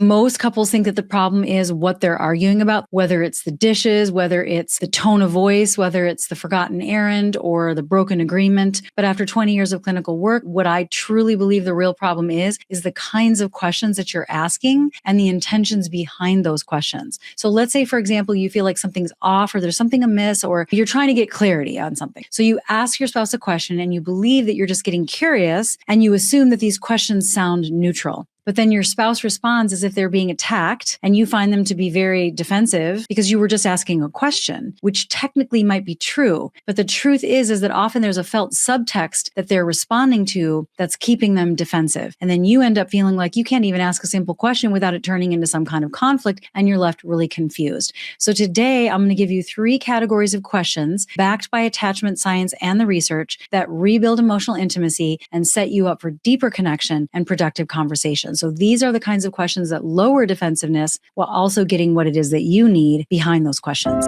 Most couples think that the problem is what they're arguing about, whether it's the dishes, whether it's the tone of voice, whether it's the forgotten errand or the broken agreement. But after 20 years of clinical work, what I truly believe the real problem is the kinds of questions that you're asking and the intentions behind those questions. So let's say, for example, you feel like something's off or there's something amiss or you're trying to get clarity on something. So you ask your spouse a question and you believe that you're just getting curious and you assume that these questions sound neutral. But then your spouse responds as if they're being attacked and you find them to be very defensive because you were just asking a question, which technically might be true. But the truth is that often there's a felt subtext that they're responding to that's keeping them defensive. And then you end up feeling like you can't even ask a simple question without it turning into some kind of conflict and you're left really confused. So today I'm going to give you 3 categories of questions backed by attachment science and the research that rebuild emotional intimacy and set you up for deeper connection and productive conversations. So these are the kinds of questions that lower defensiveness while also getting what it is that you need behind those questions.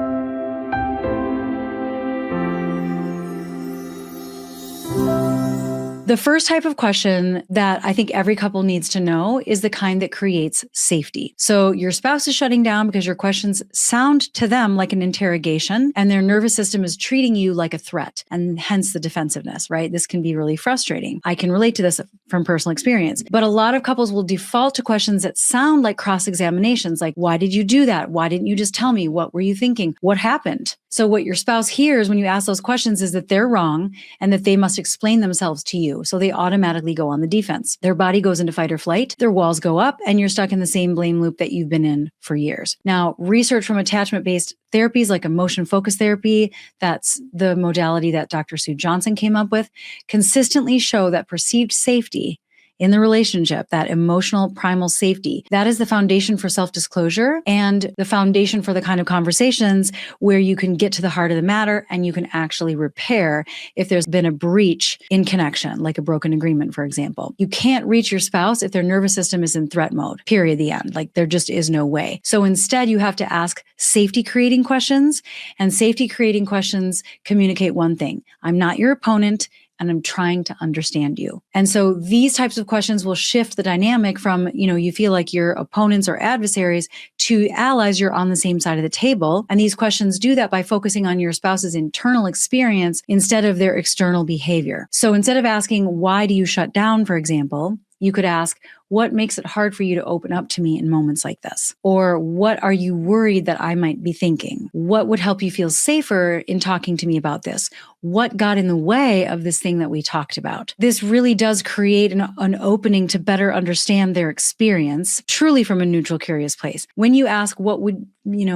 The first type of question that I think every couple needs to know is the kind that creates safety. So your spouse is shutting down because your questions sound to them like an interrogation and their nervous system is treating you like a threat, and hence the defensiveness, right? This can be really frustrating. I can relate to this from personal experience, but a lot of couples will default to questions that sound like cross-examinations, like, why did you do that? Why didn't you just tell me? What were you thinking? What happened? So what your spouse hears when you ask those questions is that they're wrong and that they must explain themselves to you. So they automatically go on the defense. Their body goes into fight or flight, their walls go up, and you're stuck in the same blame loop that you've been in for years. Now, research from attachment-based therapies like emotion-focused therapy, that's the modality that Dr. Sue Johnson came up with, consistently show that perceived safety in the relationship, that emotional primal safety, that is the foundation for self-disclosure and the foundation for the kind of conversations where you can get to the heart of the matter and you can actually repair if there's been a breach in connection, like a broken agreement, for example. You can't reach your spouse if their nervous system is in threat mode, period, the end. Like there just is no way. So instead, you have to ask safety-creating questions, and safety-creating questions communicate one thing: I'm not your opponent, and I'm trying to understand you. And so these types of questions will shift the dynamic from, you feel like you're opponents or adversaries to allies, you're on the same side of the table. And these questions do that by focusing on your spouse's internal experience instead of their external behavior. So instead of asking, why do you shut down, for example, you could ask, what makes it hard for you to open up to me in moments like this? Or what are you worried that I might be thinking? What would help you feel safer in talking to me about this? What got in the way of this thing that we talked about? This really does create an opening to better understand their experience, truly from a neutral, curious place. When you ask, what would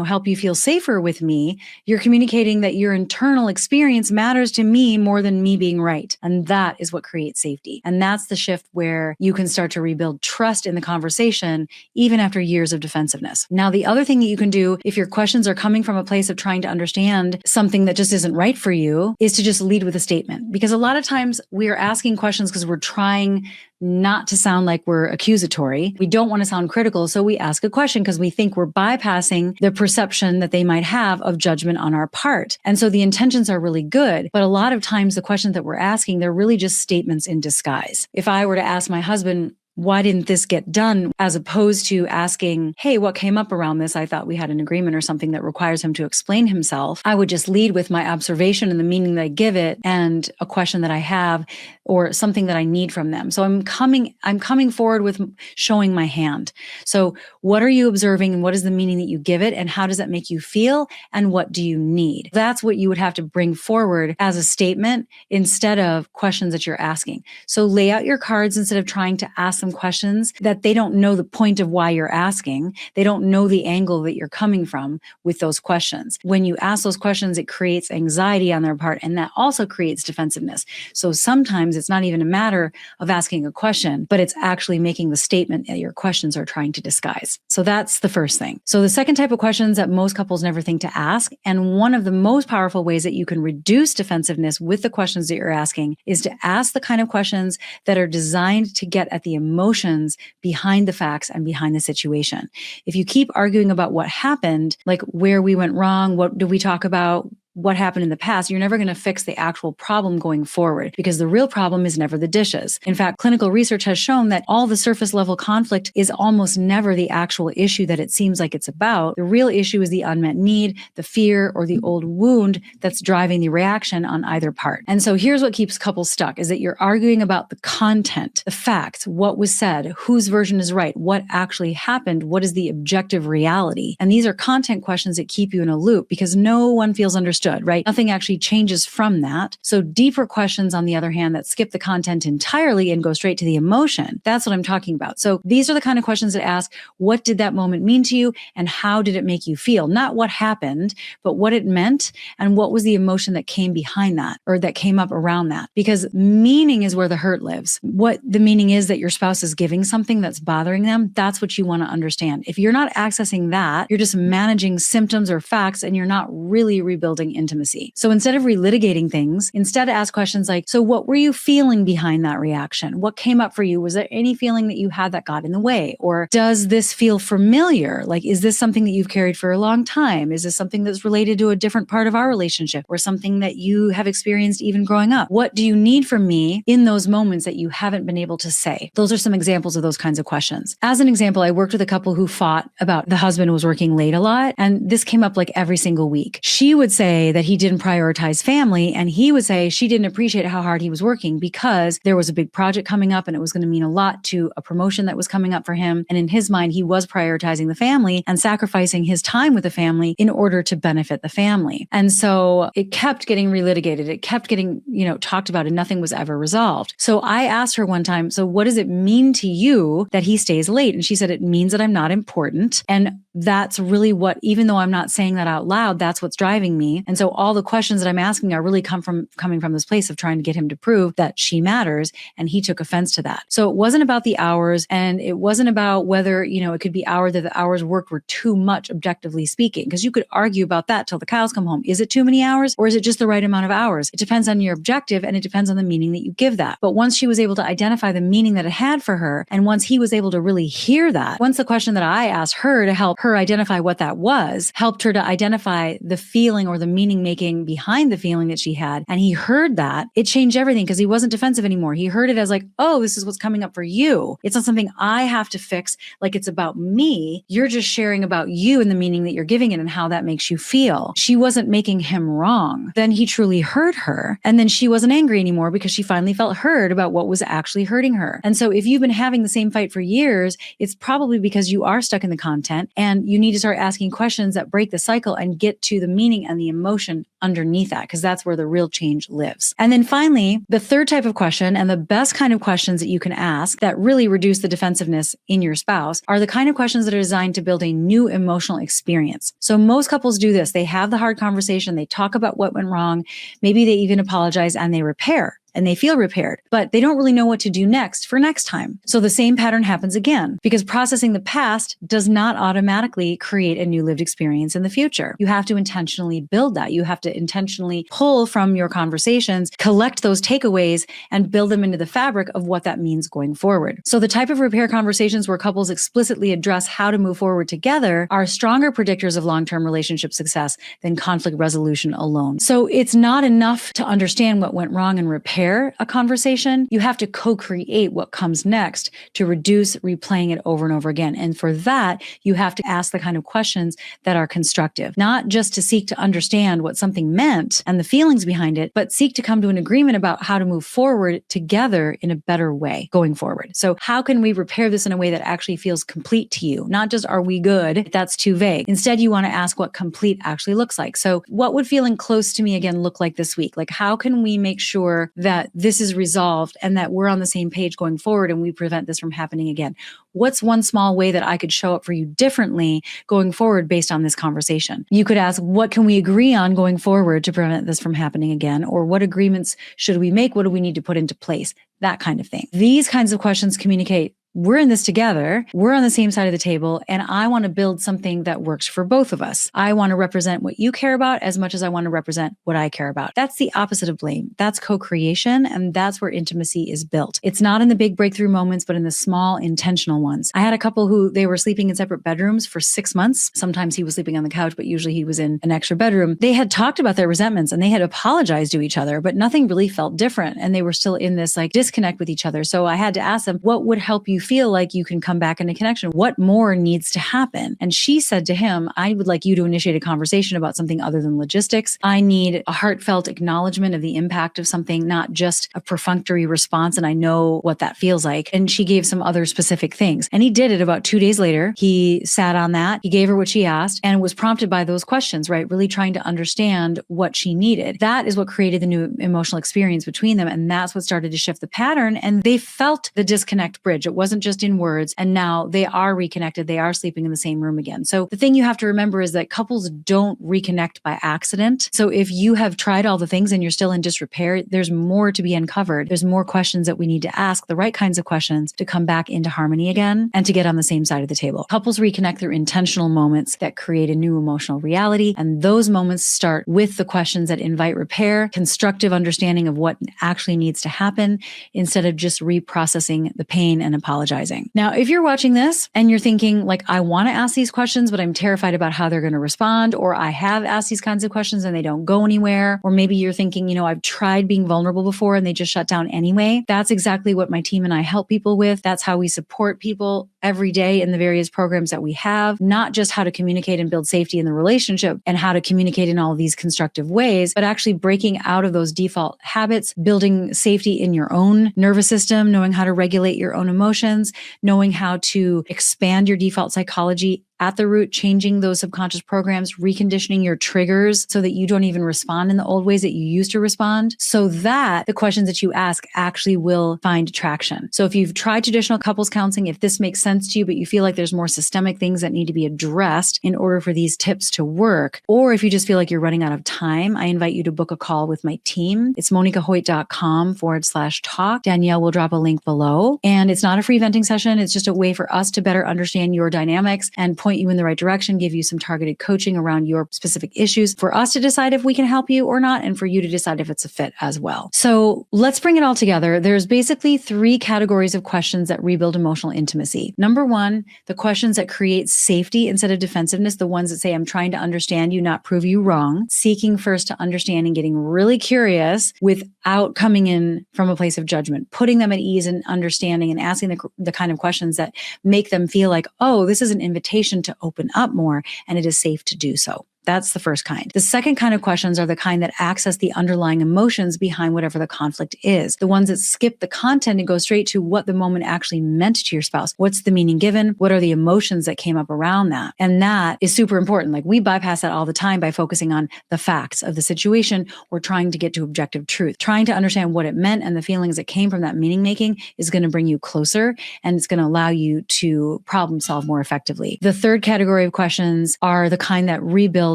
help you feel safer with me, you're communicating that your internal experience matters to me more than me being right. And that is what creates safety. And that's the shift where you can start to rebuild trust in the conversation, even after years of defensiveness. Now, the other thing that you can do if your questions are coming from a place of trying to understand something that just isn't right for you is to just lead with a statement. Because a lot of times we are asking questions because we're trying not to sound like we're accusatory. We don't want to sound critical. So we ask a question because we think we're bypassing the perception that they might have of judgment on our part. And so the intentions are really good. But a lot of times the questions that we're asking, they're really just statements in disguise. If I were to ask my husband, why didn't this get done? As opposed to asking, hey, what came up around this? I thought we had an agreement or something that requires him to explain himself. I would just lead with my observation and the meaning that I give it and a question that I have or something that I need from them. So I'm coming forward with showing my hand. So what are you observing and what is the meaning that you give it? And how does that make you feel? And what do you need? That's what you would have to bring forward as a statement instead of questions that you're asking. So lay out your cards instead of trying to ask them questions that they don't know the point of why you're asking. They don't know the angle that you're coming from with those questions. When you ask those questions, it creates anxiety on their part, and that also creates defensiveness. So sometimes it's not even a matter of asking a question, but it's actually making the statement that your questions are trying to disguise. So that's the first thing. So the second type of questions that most couples never think to ask, and one of the most powerful ways that you can reduce defensiveness with the questions that you're asking, is to ask the kind of questions that are designed to get at the emotions behind the facts and behind the situation. If you keep arguing about what happened, like where we went wrong, what did we talk about, what happened in the past, you're never going to fix the actual problem going forward, because the real problem is never the dishes. In fact, clinical research has shown that all the surface level conflict is almost never the actual issue that it seems like it's about. The real issue is the unmet need, the fear, or the old wound that's driving the reaction on either part. And so here's what keeps couples stuck, is that you're arguing about the content, the facts, what was said, whose version is right, what actually happened, what is the objective reality. And these are content questions that keep you in a loop because no one feels understood, right? Nothing actually changes from that. So deeper questions, on the other hand, that skip the content entirely and go straight to the emotion. That's what I'm talking about. So these are the kind of questions that ask, what did that moment mean to you and how did it make you feel? Not what happened, but what it meant and what was the emotion that came behind that or that came up around that. Because meaning is where the hurt lives. What the meaning is that your spouse is giving something that's bothering them, that's what you want to understand. If you're not accessing that, you're just managing symptoms or facts and you're not really rebuilding intimacy. So instead of relitigating things, instead ask questions like, so what were you feeling behind that reaction? What came up for you? Was there any feeling that you had that got in the way? Or does this feel familiar? Like, is this something that you've carried for a long time? Is this something that's related to a different part of our relationship or something that you have experienced even growing up? What do you need from me in those moments that you haven't been able to say? Those are some examples of those kinds of questions. As an example, I worked with a couple who fought about the husband was working late a lot. And this came up like every single week. She would say that he didn't prioritize family. And he would say she didn't appreciate how hard he was working because there was a big project coming up and it was going to mean a lot to a promotion that was coming up for him. And in his mind, he was prioritizing the family and sacrificing his time with the family in order to benefit the family. And so it kept getting relitigated. It kept getting, talked about and nothing was ever resolved. So I asked her one time, so what does it mean to you that he stays late? And she said, it means that I'm not important. And that's really what, even though I'm not saying that out loud, that's what's driving me. And so all the questions that I'm asking are really coming from this place of trying to get him to prove that she matters. And he took offense to that. So it wasn't about the hours and it wasn't about whether, it could be that the hours worked were too much, objectively speaking, because you could argue about that till the cows come home. Is it too many hours or is it just the right amount of hours? It depends on your objective and it depends on the meaning that you give that. But once she was able to identify the meaning that it had for her, and once he was able to really hear that, once the question that I asked her to help her identify what that was, helped her to identify the feeling or the meaning making behind the feeling that she had, and he heard that, it changed everything because he wasn't defensive anymore. He heard it as like, oh, this is what's coming up for you. It's not something I have to fix, like it's about me. You're just sharing about you and the meaning that you're giving it and how that makes you feel. She wasn't making him wrong. Then he truly heard her. And then she wasn't angry anymore because she finally felt heard about what was actually hurting her. And so if you've been having the same fight for years, it's probably because you are stuck in the content and you need to start asking questions that break the cycle and get to the meaning and the emotion underneath that, because that's where the real change lives. And then finally, the third type of question and the best kind of questions that you can ask that really reduce the defensiveness in your spouse are the kind of questions that are designed to build a new emotional experience. So most couples do this. They have the hard conversation. They talk about what went wrong. Maybe they even apologize and they repair. And they feel repaired, but they don't really know what to do next for next time. So the same pattern happens again because processing the past does not automatically create a new lived experience in the future. You have to intentionally build that. You have to intentionally pull from your conversations, collect those takeaways, and build them into the fabric of what that means going forward. So the type of repair conversations where couples explicitly address how to move forward together are stronger predictors of long-term relationship success than conflict resolution alone. So it's not enough to understand what went wrong and repair a conversation. You have to co-create what comes next to reduce replaying it over and over again. And for that, you have to ask the kind of questions that are constructive, not just to seek to understand what something meant and the feelings behind it, but seek to come to an agreement about how to move forward together in a better way going forward. So how can we repair this in a way that actually feels complete to you? Not just, are we good? That's too vague. Instead, you want to ask what complete actually looks like. So what would feeling close to me again look like this week? Like, how can we make sure that this is resolved and that we're on the same page going forward and we prevent this from happening again? What's one small way that I could show up for you differently going forward based on this conversation? You could ask, what can we agree on going forward to prevent this from happening again? Or what agreements should we make? What do we need to put into place? That kind of thing. These kinds of questions communicate we're in this together. We're on the same side of the table, and I want to build something that works for both of us. I want to represent what you care about as much as I want to represent what I care about. That's the opposite of blame. That's co-creation, and that's where intimacy is built. It's not in the big breakthrough moments, but in the small, intentional ones. I had a couple who they were sleeping in separate bedrooms for 6 months. Sometimes he was sleeping on the couch, but usually he was in an extra bedroom. They had talked about their resentments and they had apologized to each other, but nothing really felt different. And they were still in this like disconnect with each other. So I had to ask them, what would help you feel like you can come back into connection? What more needs to happen? And she said to him, I would like you to initiate a conversation about something other than logistics. I need a heartfelt acknowledgement of the impact of something, not just a perfunctory response. And I know what that feels like. And she gave some other specific things. And he did it about 2 days later. He sat on that. He gave her what she asked and was prompted by those questions, right? Really trying to understand what she needed. That is what created the new emotional experience between them. And that's what started to shift the pattern. And they felt the disconnect bridge. It wasn't just in words. And now they are reconnected. They are sleeping in the same room again. So the thing you have to remember is that couples don't reconnect by accident. So if you have tried all the things and you're still in disrepair, there's more to be uncovered. There's more questions that we need to ask, the right kinds of questions to come back into harmony again and to get on the same side of the table. Couples reconnect through intentional moments that create a new emotional reality. And those moments start with the questions that invite repair, constructive understanding of what actually needs to happen instead of just reprocessing the pain and apologizing. Now, if you're watching this and you're thinking like, I want to ask these questions, but I'm terrified about how they're going to respond, or I have asked these kinds of questions and they don't go anywhere, or maybe you're thinking, I've tried being vulnerable before and they just shut down anyway. That's exactly what my team and I help people with. That's how we support people every day in the various programs that we have, not just how to communicate and build safety in the relationship and how to communicate in all of these constructive ways, but actually breaking out of those default habits, building safety in your own nervous system, knowing how to regulate your own emotions, knowing how to expand your default psychology at the root, changing those subconscious programs, reconditioning your triggers so that you don't even respond in the old ways that you used to respond, so that the questions that you ask actually will find traction. So if you've tried traditional couples counseling, if this makes sense to you, but you feel like there's more systemic things that need to be addressed in order for these tips to work, or if you just feel like you're running out of time, I invite you to book a call with my team. It's monikahoyt.com/talk. Danielle will drop a link below. And it's not a free venting session. It's just a way for us to better understand your dynamics and point you in the right direction, give you some targeted coaching around your specific issues for us to decide if we can help you or not, and for you to decide if it's a fit as well. So let's bring it all together. There's basically 3 categories of questions that rebuild emotional intimacy. Number 1, the questions that create safety instead of defensiveness, the ones that say, I'm trying to understand you, not prove you wrong, seeking first to understand and getting really curious without coming in from a place of judgment, putting them at ease and understanding and asking the kind of questions that make them feel like, oh, this is an invitation to open up more and it is safe to do so. That's the first kind. The second kind of questions are the kind that access the underlying emotions behind whatever the conflict is. The ones that skip the content and go straight to what the moment actually meant to your spouse. What's the meaning given? What are the emotions that came up around that? And that is super important. Like we bypass that all the time by focusing on the facts of the situation or trying to get to objective truth. Trying to understand what it meant and the feelings that came from that meaning making is going to bring you closer, and it's going to allow you to problem solve more effectively. The third category of questions are the kind that rebuild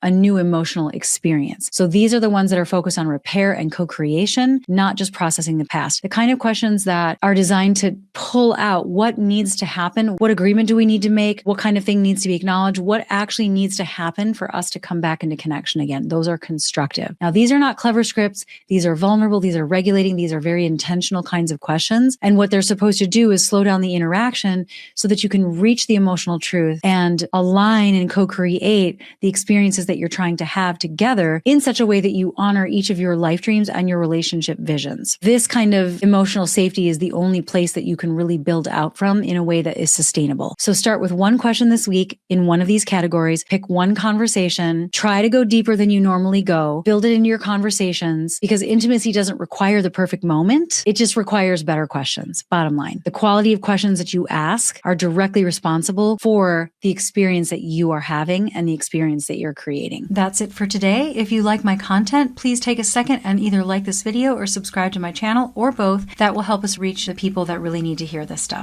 a new emotional experience. So these are the ones that are focused on repair and co-creation, not just processing the past. The kind of questions that are designed to pull out what needs to happen, what agreement do we need to make, what kind of thing needs to be acknowledged, what actually needs to happen for us to come back into connection again. Those are constructive. Now, these are not clever scripts. These are vulnerable. These are regulating. These are very intentional kinds of questions. And what they're supposed to do is slow down the interaction so that you can reach the emotional truth and align and co-create the experiences that you're trying to have together in such a way that you honor each of your life dreams and your relationship visions. This kind of emotional safety is the only place that you can really build out from in a way that is sustainable. So start with one question this week in one of these categories, pick one conversation, try to go deeper than you normally go, build it into your conversations, because intimacy doesn't require the perfect moment. It just requires better questions. Bottom line, the quality of questions that you ask are directly responsible for the experience that you are having and the experience that you're creating. That's it for today. If you like my content, please take a second and either like this video or subscribe to my channel, or both. That will help us reach the people that really need to hear this stuff.